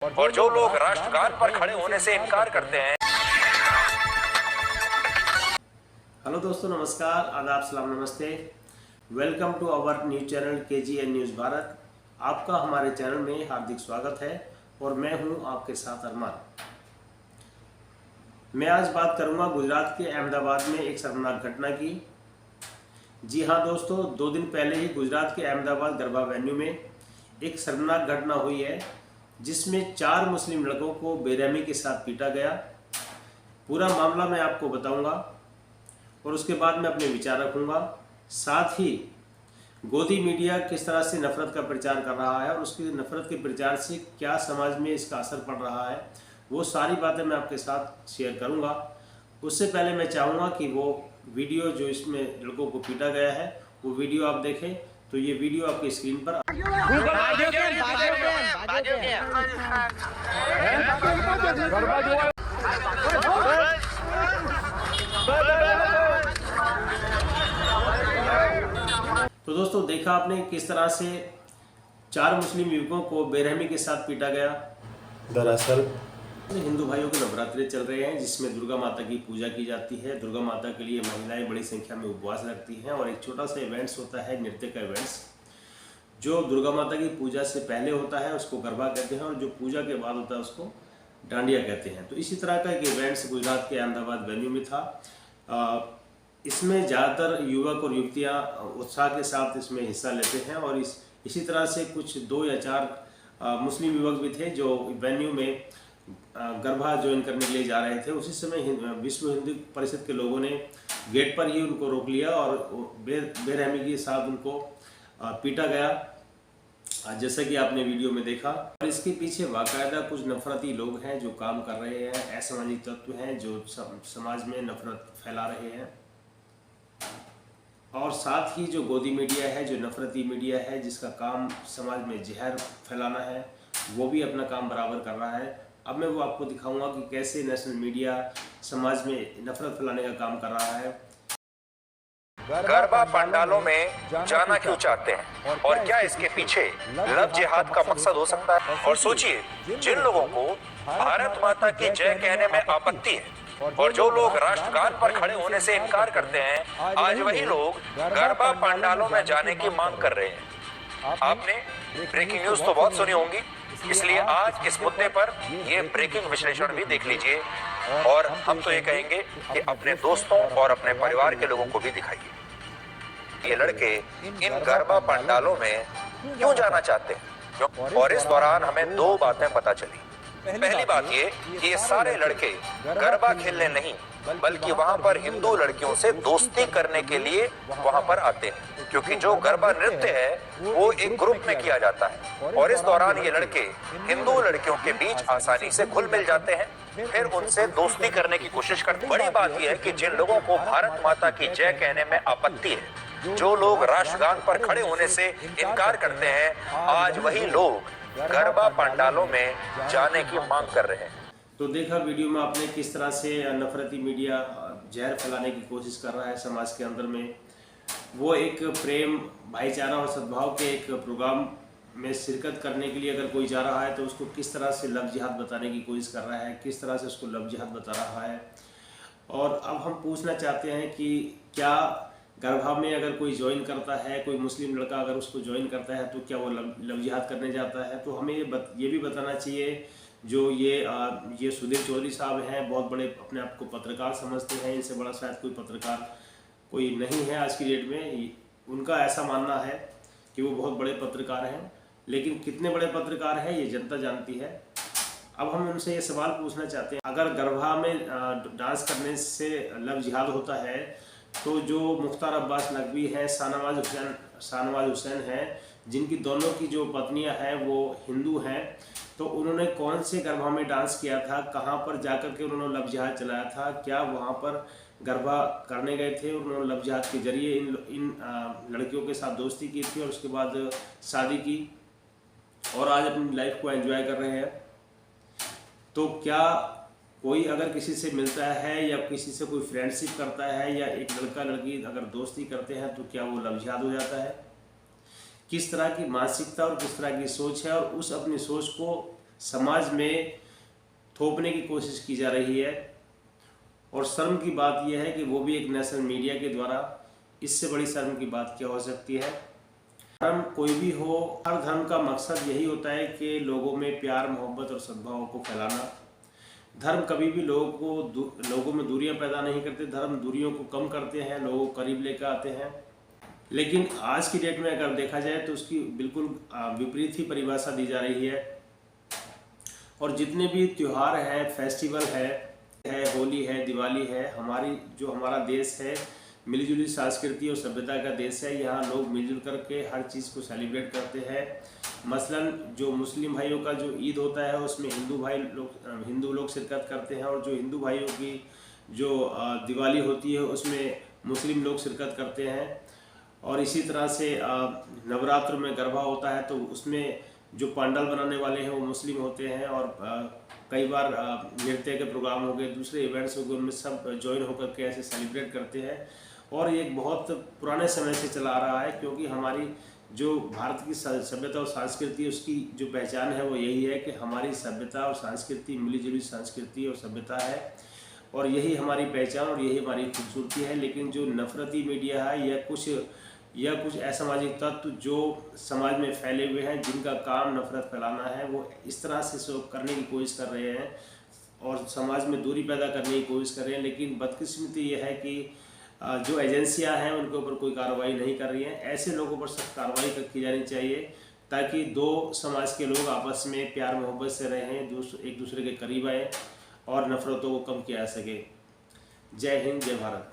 और जो लोग राष्ट्रगान पर खड़े होने से इनकार करते हैं। हेलो दोस्तों, नमस्कार, आदाब, सलाम, नमस्ते। Welcome to our news channel KGN news Bharat. आपका हमारे चैनल में हार्दिक स्वागत है और मैं हूं आपके साथ अरमान। मैं आज बात करूंगा गुजरात के अहमदाबाद में एक शर्मनाक घटना की। जी हां दोस्तों, 2 दिन पहले ही गुजरात के अहमदाबाद गरबा वेन्यू में एक शर्मनाक घटना हुई है जिसमें 4 मुस्लिम लड़कों को बेरहमी के साथ पीटा गया। पूरा मामला मैं आपको बताऊंगा और उसके बाद मैं अपने विचार रखूंगा। साथ ही गोदी मीडिया किस तरह से नफरत का प्रचार कर रहा है और उसकी नफरत के प्रचार से क्या समाज में इसका असर पड़ रहा है, वो सारी बातें मैं आपके साथ शेयर करूंगा। उससे पहले मैं चाहूँगा कि वो वीडियो जो इसमें लड़कों को पीटा गया है वो वीडियो आप देखें। तो ये वीडियो आपकी स्क्रीन पर तो दोस्तों, देखा आपने किस तरह से 4 मुस्लिम युवकों को बेरहमी के साथ पीटा गया। दरअसल हिंदू भाइयों के नवरात्रे चल रहे हैं जिसमें दुर्गा माता की पूजा की जाती है। दुर्गा माता के लिए महिलाएं बड़ी संख्या में उपवास रखती हैं और एक छोटा सा इवेंट्स होता है, नृत्य का इवेंट्स, जो दुर्गा माता की पूजा से पहले होता है उसको गरबा कहते हैं और जो पूजा के बाद होता है उसको डांडिया कहते हैं। तो इसी तरह का एक इवेंट्स गुजरात के अहमदाबाद वेन्यू में था। इसमें ज़्यादातर युवक और युवतियाँ उत्साह के साथ इसमें हिस्सा लेते हैं और इसी तरह से कुछ 2 या 4 मुस्लिम युवक भी थे जो वेन्यू में गरबा ज्वाइन करने के लिए जा रहे थे। उसी समय विश्व हिंदू परिषद के लोगों ने गेट पर ही उनको रोक लिया और बेरहमी के साथ उनको पीटा गया, जैसा कि आपने वीडियो में देखा। और इसके पीछे बाकायदा कुछ नफरती लोग हैं जो काम कर रहे हैं, असामाजिक तत्व हैं जो समाज में नफरत फैला रहे हैं। और साथ ही जो गोदी मीडिया है, जो नफरती मीडिया है जिसका काम समाज में जहर फैलाना है, वो भी अपना काम बराबर कर रहा है। अब मैं वो आपको दिखाऊंगा कि कैसे नेशनल मीडिया समाज में नफरत फैलाने का काम कर रहा है। गरबा पंडालों में जाना क्यों चाहते हैं और क्या इसके पीछे लव जिहाद का मकसद हो सकता है? और सोचिए, जिन लोगों को भारत माता की जय कहने में आपत्ति है और जो लोग राष्ट्रगान पर खड़े होने से इनकार करते हैं, आज वही लोग गरबा पंडालों में जाने की मांग कर रहे हैं। आपने ब्रेकिंग न्यूज तो बहुत सुनी होंगी, इसलिए आज इस मुद्दे पर ये ब्रेकिंग विश्लेषण भी देख लीजिए और हम तो ये कहेंगे कि अपने दोस्तों और अपने परिवार के लोगों को भी दिखाइए। ये लड़के इन गरबा पंडालों में क्यों जाना चाहते हैं? और इस दौरान हमें 2 बातें पता चली। पहली बात ये कि ये सारे लड़के गरबा खेलने नहीं बल्कि वहां पर हिंदू लड़कियों से दोस्ती करने के लिए वहां पर आते हैं, क्योंकि जो गरबा नृत्य है वो एक ग्रुप में किया जाता है और इस दौरान ये लड़के हिंदू लड़कियों के बीच आसानी से घुल मिल जाते हैं, फिर उनसे दोस्ती करने की कोशिश करते हैं। बड़ी बात यह है कि जिन लोगों को भारत माता की जय कहने में आपत्ति है, जो लोग राष्ट्रगान पर खड़े होने से इनकार करते हैं, आज वही लोग गरबा पंडालों में जाने की मांग कर रहे हैं। तो देखा वीडियो में आपने किस तरह से नफरती मीडिया जहर फैलाने की कोशिश कर रहा है समाज के अंदर में। वो एक प्रेम, भाईचारा और सद्भाव के एक प्रोग्राम में शिरकत करने के लिए अगर कोई जा रहा है तो उसको किस तरह से लव जिहाद बताने की कोशिश कर रहा है, किस तरह से उसको लव जिहाद बता रहा है। और अब हम पूछना चाहते हैं कि क्या गरबा में अगर कोई ज्वाइन करता है, कोई मुस्लिम लड़का अगर उसको ज्वाइन करता है तो क्या वो लव जिहाद करने जाता है? तो हमें ये भी बताना चाहिए। जो ये सुधीर चौधरी साहब हैं, बहुत बड़े अपने आप को पत्रकार समझते हैं, इनसे बड़ा शायद कोई पत्रकार कोई नहीं है आज की डेट में। उनका ऐसा मानना है कि वो बहुत बड़े पत्रकार हैं, लेकिन कितने बड़े पत्रकार हैं ये जनता जानती है। अब हम उनसे ये सवाल पूछना चाहते हैं, अगर गरबा में डांस करने से लव जिहाद होता है तो जो मुख्तार अब्बास नकवी है, शाहनवाज हुसैन हैं, जिनकी दोनों की जो पत्नियां हैं वो हिंदू हैं, तो उन्होंने कौन से गरबा में डांस किया था, कहां पर जाकर के उन्होंने लव जिहाद चलाया था? क्या वहां पर गरबा करने गए थे और उन्होंने लव जिहाद के जरिए इन लड़कियों के साथ दोस्ती की थी और उसके बाद शादी की और आज अपनी लाइफ को एंजॉय कर रहे हैं? तो क्या कोई अगर किसी से मिलता है या किसी से कोई फ्रेंडशिप करता है या एक लड़का लड़की अगर दोस्ती करते हैं तो क्या वो लव जिहाद हो जाता है? किस तरह की मानसिकता और किस तरह की सोच है और उस अपनी सोच को समाज में थोपने की कोशिश की जा रही है। और शर्म की बात यह है कि वो भी एक नेशनल मीडिया के द्वारा। इससे बड़ी शर्म की बात क्या हो सकती है। धर्म कोई भी हो, हर धर्म का मकसद यही होता है कि लोगों में प्यार, मोहब्बत और सद्भाव को फैलाना। धर्म कभी भी लोगों में दूरियां पैदा नहीं करते, धर्म दूरियों को कम करते हैं, लोगों को करीब लेकर आते हैं। लेकिन आज की डेट में अगर देखा जाए तो उसकी बिल्कुल विपरीत ही परिभाषा दी जा रही है। और जितने भी त्यौहार हैं, फेस्टिवल है, होली है, दिवाली है, हमारा देश है मिलजुली संस्कृति और सभ्यता का देश है। यहाँ लोग मिलजुल करके हर चीज़ को सेलिब्रेट करते हैं। मसलन जो मुस्लिम भाइयों का जो ईद होता है उसमें हिंदू लोग शिरकत करते हैं, और जो हिंदू भाइयों की जो दिवाली होती है उसमें मुस्लिम लोग शिरकत करते हैं। और इसी तरह से नवरात्र में गरबा होता है तो उसमें जो पंडाल बनाने वाले हैं वो मुस्लिम होते हैं। और कई बार नृत्य के प्रोग्राम हो गए, दूसरे इवेंट्स हो गए, उनमें सब ज्वाइन होकर के ऐसे सेलिब्रेट करते हैं। और ये एक बहुत पुराने समय से चला आ रहा है, क्योंकि हमारी जो भारत की सभ्यता और संस्कृति, उसकी जो पहचान है वो यही है कि हमारी सभ्यता और संस्कृति मिलीजुली संस्कृति और सभ्यता है, और यही हमारी पहचान और यही हमारी खूबसूरती है। लेकिन जो नफरती मीडिया है या कुछ असामाजिक तत्व जो समाज में फैले हुए हैं, जिनका काम नफरत फैलाना है, वो इस तरह से करने की कोशिश कर रहे हैं और समाज में दूरी पैदा करने की कोशिश कर रहे हैं। लेकिन बदकिस्मती ये है कि जो एजेंसियां हैं उनके ऊपर कोई कार्रवाई नहीं कर रही हैं। ऐसे लोगों पर सख्त कार्रवाई की जानी चाहिए, ताकि दो समाज के लोग आपस में प्यार मोहब्बत से रहें, एक दूसरे के करीब आएँ और नफरतों को कम किया जा सके। जय हिंद, जय भारत।